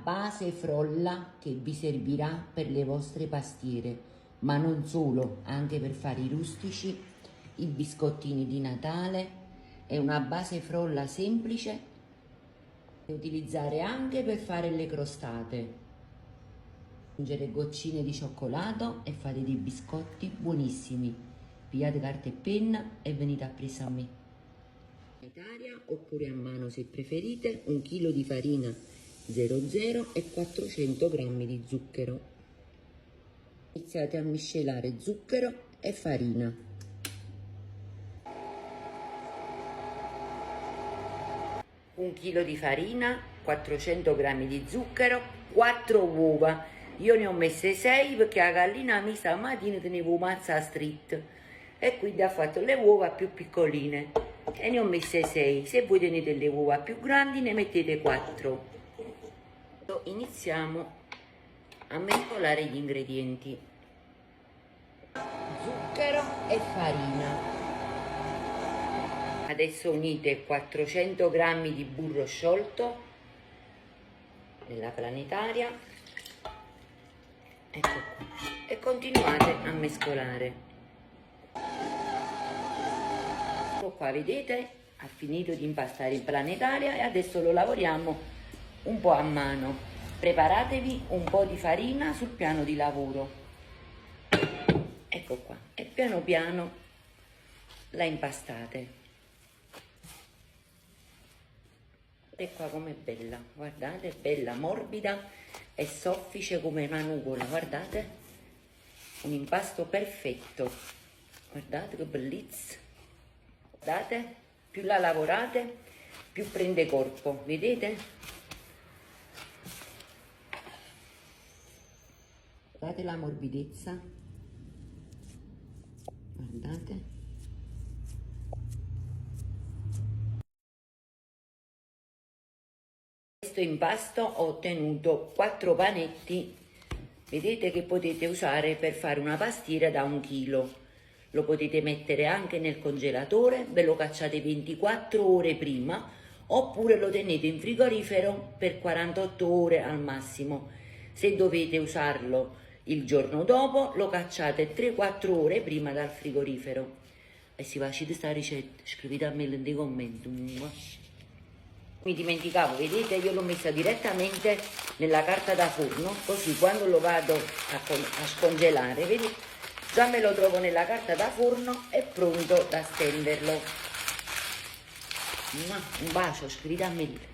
base frolla che vi servirà per le vostre pastiere, ma non solo, anche per fare i rustici, i biscottini di Natale. È una base frolla semplice da utilizzare anche per fare le crostate. Aggiungere goccine di cioccolato e fate dei biscotti buonissimi. Pigliate carta e penna e venite appresso a me. Oppure a mano se preferite, 1 chilo di farina 00 e 400 grammi di zucchero. Iniziate a miscelare zucchero e farina. Un chilo di farina, 400 grammi di zucchero, 4 uova. Io ne ho messe 6 perché la gallina mi stamattina tenevo mazza street e quindi ha fatto le uova più piccoline e ne ho messe 6. Se voi tenete le uova più grandi ne mettete 4. Iniziamo a mescolare gli ingredienti: zucchero e farina. Adesso unite 400 grammi di burro sciolto nella planetaria, ecco qua, e continuate a mescolare. Ecco qua, vedete, ha finito di impastare in planetaria e adesso lo lavoriamo un po' a mano. Preparatevi un po' di farina sul piano di lavoro, ecco qua, e piano piano la impastate. E qua com'è bella, guardate, è bella, morbida e soffice come una nuvola, guardate, un impasto perfetto, guardate che bellezza, guardate, più la lavorate più prende corpo, vedete? Guardate la morbidezza, guardate. Questo impasto ho ottenuto 4 panetti, vedete, che potete usare per fare una pastiera da 1 chilo. Lo potete mettere anche nel congelatore, ve lo cacciate 24 ore prima oppure lo tenete in frigorifero per 48 ore al massimo. Se dovete usarlo il giorno dopo lo cacciate 3-4 ore prima dal frigorifero. E se facete questa ricetta scrivete a me nei commenti. Mi dimenticavo, vedete, io l'ho messa direttamente nella carta da forno, così quando lo vado a scongelare, vedi, già me lo trovo nella carta da forno e pronto da stenderlo. Un bacio, scrivete a me.